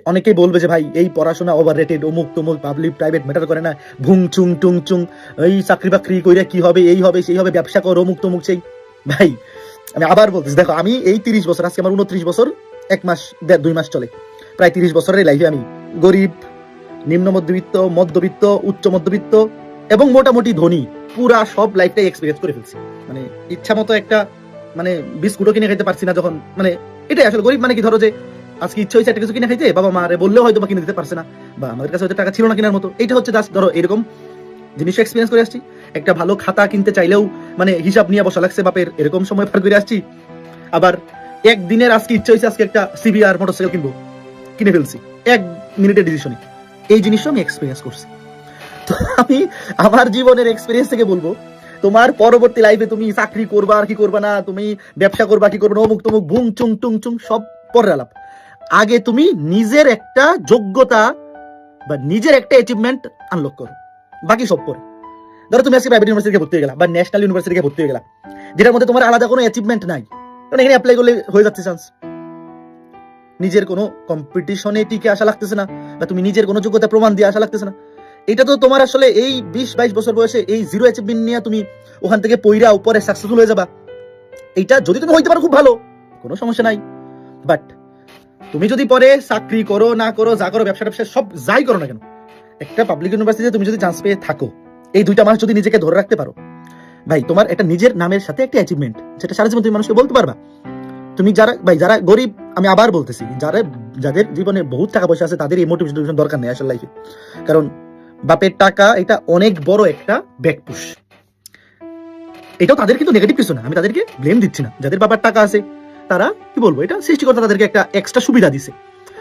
অনেকেই বলবে যে ভাই এই পড়াশোনা ওভার রেটেড, অমুক তমুক, পাবলিক প্রাইভেট ম্যাটার করে না, ভুং চুং টুং চুং, এই চাকরি বাকরি কইরা কি হবে, এই হবে সেই হবে, ব্যবসা কর, অমুক তমুক সেই। ভাই আমি আবার বলতেছি, দেখো আমি এই 30 বছর, আজকে আমার 29 বছর 1 মাস 2 মাস চলে, প্রায় 30 বছরের লাইফে আমি গরিব, নিম্ন মধ্যবিত্ত, মধ্যবিত্ত, উচ্চ মধ্যবিত্ত এবং মোটামুটি ধনী পুরা সব লাইফটাই এক্সপিরিয়েন্স করে ফেলছি। মানে ইচ্ছা মতো একটা মানে বিস্কুটও কিনে খাইতে পারছি না যখন, মানে এটাই আসলে গরিব। মানে কি, ধরো যে আজকে ইচ্ছা হয়েছে একটা কিছু কিনে খাইতে, বাবা মারে বললেও হয়তো বা কিনে দিতে পারছে না, বা আমাদের কাছে হয়তো টাকা ছিল না কেনার মতো। এটা হচ্ছে জাস্ট ধরো এরকম জিনিস এক্সপিরিয়েন্স করে আসছি। একটা ভালো খাতা কিনতে চাইলেও মানে হিসাব নিয়ে বসা লাগছে বাপের, এরকম সময় পার করে আসছি। আবার একদিনের আজকে ইচ্ছা হয়েছে আজকে একটা সিবিআর মোটরসাইকেল কিনবো, কিনে ফেলছি 1 মিনিটের ডিসিশনে। এই জিনিসটা আমি এক্সপিরিয়েন্স করছি। তো আমি আমার জীবনের এক্সপিরিয়েন্স থেকে বলবো, তোমার পরবর্তী লাইফে তুমি চাকরি করবা আর কি করবা না, তুমি ব্যবসা করবা কি করবে না, অমুক তমুক বুং চুং টুং চুং সব পরের আলাপ। আগে তুমি নিজের একটা যোগ্যতা বা নিজের একটা অ্যাচিভমেন্ট আনলক করো, বাকি সব পরে। ধরো তুমি আজকে প্রাইভেট ইউনিভার্সিটিতে ভর্তি হয়ে গেলা বা ন্যাশনাল ইউনিভার্সিটিতে ভর্তি হয়ে গেলা, যেটার মধ্যে তোমার আলাদা কোনো অ্যাচিভমেন্ট নাই, কারণ এখানে অ্যাপ্লাই করলে হয়ে যাচ্ছে চান্স। নিজের কোনো কম্পিটিশনে টিকে আসা লাগতেছে না, বা তুমি নিজের কোনো যোগ্যতা প্রমাণ দিয়ে আসা লাগতেছে না। এটা তো তোমার আসলে এই 20-22 বছর বয়সে এই জিরো অ্যাচিভমেন্ট নিয়ে তুমি ওখান থেকে পইরা উপরে সাকসেসফুল হয়ে যাবা। এইটা যদি তুমি হইতে পারো খুব ভালো, কোনো সমস্যা নাই। বাট তুমি যদি পরে চাকরি করো না করো, যা করো, ব্যবসা ট্যাবসা সব যাই করো না কেন, একটা পাবলিক ইউনিভার্সিটিতে তুমি যদি চান্স পেয়ে থাকো, এই 2টা মাস যদি নিজেকে ধরে রাখতে পারো, ভাই তোমার একটা নিজের নামের সাথে একটা অ্যাচিভমেন্ট, যেটা সারা জীবন তুমি মানুষকে বলতে পারবা। তুমি যারা গরিব, আমি আবার বলতেছি, যাদের জীবনে বহুত টাকা পয়সা আছে তাদের এই মোটিভেশন দরকার নেই আসলে লাইফে। কারণ বাপের টাকা এটা অনেক বড় একটা ব্যাকপুশ। এটাও তাদের কিন্তু নেগেটিভ কিছু না, আমি তাদেরকে ব্লেম দিচ্ছি না। যাদের বাবার টাকা আছে তারা কি বলবো, এটা সৃষ্টিকর্তা তাদেরকে একটা এক্সট্রা সুবিধা দিছে,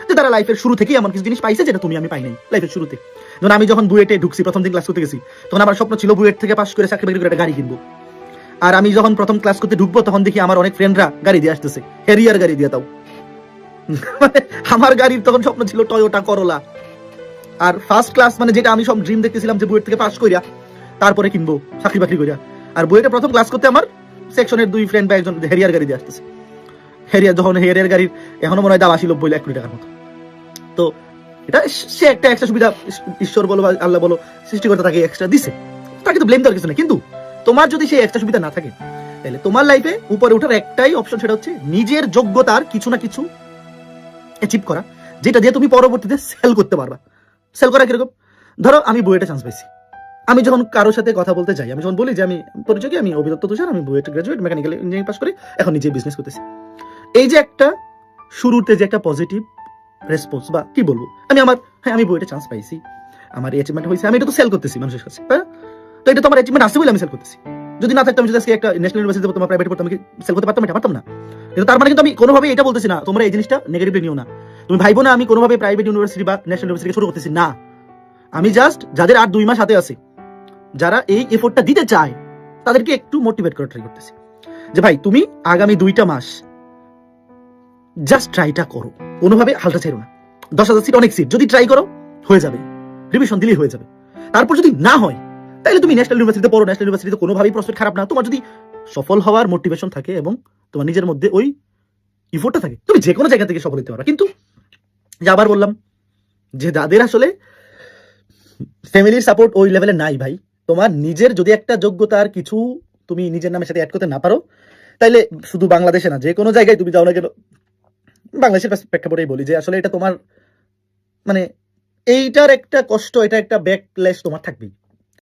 যে তারা লাইফের শুরু থেকেই এমন কিছু জিনিস পাইছে যেটা তুমি আমি পাই নাই লাইফের শুরুতে। যেমন আমি যখন বুয়েটে ঢুকছি, প্রথম দিন ক্লাস করতে গেছি, তখন আমার স্বপ্ন ছিল বুয়েট থেকে পাস করে চাকরি বাকরি করে একটা গাড়ি কিনবো। আর আমি যখন প্রথম ক্লাস করতে ঢুকবো তখন দেখি আমার অনেক ফ্রেন্ডরা গাড়ি দিয়ে আসতেছে, হ্যারিয়ার গাড়ি দিয়ে। তাও মানে আমার গাড়ির তখন স্বপ্ন ছিল টয়োটা করোলা। আর ফার্স্ট ক্লাস মানে যেটা আমি সব ড্রিম দেখতেছিলাম যে বুয়েট থেকে পাস করিয়া তারপরে কিনবো চাকরি বাকরি করিয়া। আর বুয়েটে প্রথম ক্লাস করতে আমার সেকশনের 2 ফ্রেন্ড বা একজন হ্যারিয়ার গাড়ি দিয়ে আসতেছে। হ্যারিয়ার গাড়ির এখনো মনে হয় দাম 80-90 লাখ টাকার মতো। তো এটা সে একটা এক্সট্রা সুবিধা, ঈশ্বর বলো বা আল্লাহ বলো, সৃষ্টিকর্তা তাকে এক্সট্রা দিছে, তাকে তো ব্লেম দেওয়ার কিছু না। কিন্তু তোমার যদি সেই এক্সট্রা সুবিধা না থাকে, তাহলে তোমার লাইফে উপরে ওঠার একটাই অপশন, সেটা হচ্ছে নিজের যোগ্যতার কিছু না কিছু অ্যাচিভ করা, যেটা দিয়ে তুমি পরবর্তীতে সেল করতে পারবা। সেল করা কিরকম, ধরো আমি বুয়েটে চান্স পাইছি, আমি যখন কারোর সাথে কথা বলতে যাই, আমি যখন বলি যে আমি পরিচয় কি, আমি অভিদত্ত তুষার, আমি BUET graduate, mechanical engineering pass করে এখন নিজে বিজনেস করতেছি। এই যে একটা শুরুতে যে একটা পজিটিভ রেসপন্স, বা কি বলবো, আমি বুয়েটে চান্স পাইছি, আমার অ্যাচিভমেন্ট হয়েছে, আমি এটা তো সেল করতেছি মানুষের কাছে। তো এটা তো আমার অ্যাচিভমেন্ট আছে বলে আমি সেল করতেছি। যদি না থাকতো, আমি যদি আজকে একটা ন্যাশনাল ইউনিভার্সিটিতে তোমার প্রাইভেট পড়তাম, আমি সেল করতে পারতাম? এটা পারতাম না। কিন্তু তার মানে কিন্তু আমি কোনোভাবে এটা বলতেছি না তোমরা এই জিনিসটা নেগেটিভলি নিও না, তুমি ভাইবো না আমি কোনোভাবে প্রাইভেট ইউনিভার্সিটি বা ন্যাশনাল ইউনিভার্সিটি শুরু করতেছি না। আমি জাস্ট যাদের আর 2 মাস হাতে আছে, যারা এই এফোর্টটা দিতে চায়, তাদেরকে একটু মোটিভেট করে ট্রাই করতেছি যে ভাই তুমি আগামী 2টা মাস জাস্ট ট্রাইটা করো, কোনোভাবে হালটা ছেড়ো না। 10,000 সিট অনেক সিট, যদি ট্রাই করো হয়ে যাবে, রিভিশন দিলেই হয়ে যাবে। তারপর যদি না হয়, তাহলে তুমি ন্যাশনাল ইউনিভার্সিটিতে পড়ো, ন্যাশনাল ইউনিভার্সিটিতে কোনোভাবেই প্রস্পেক্ট খারাপ না। তোমার যদি সফল হওয়ার মোটিভেশন থাকে এবং তোমার নিজের মধ্যে ওই ইফোর্টটা থাকে, তুমি যে কোনো জায়গা থেকে সফল হতে পারো। কিন্তু যে আবার বললাম, যে যাদের আসলে ফ্যামিলির সাপোর্ট ওই লেভেলে নাই, ভাই তোমার নিজের যদি একটা যোগ্যতার কিছু তুমি নিজের নামের সাথে অ্যাড করতে না পারো, তাইলে শুধু বাংলাদেশে না, যে কোনো জায়গায় তুমি যাও না কেন, বাংলাদেশের প্রেক্ষাপটেই বলি, যে আসলে এটা তোমার মানে এইটার একটা কষ্ট, এটা একটা ব্যাকল্যাশ তোমার থাকবেই।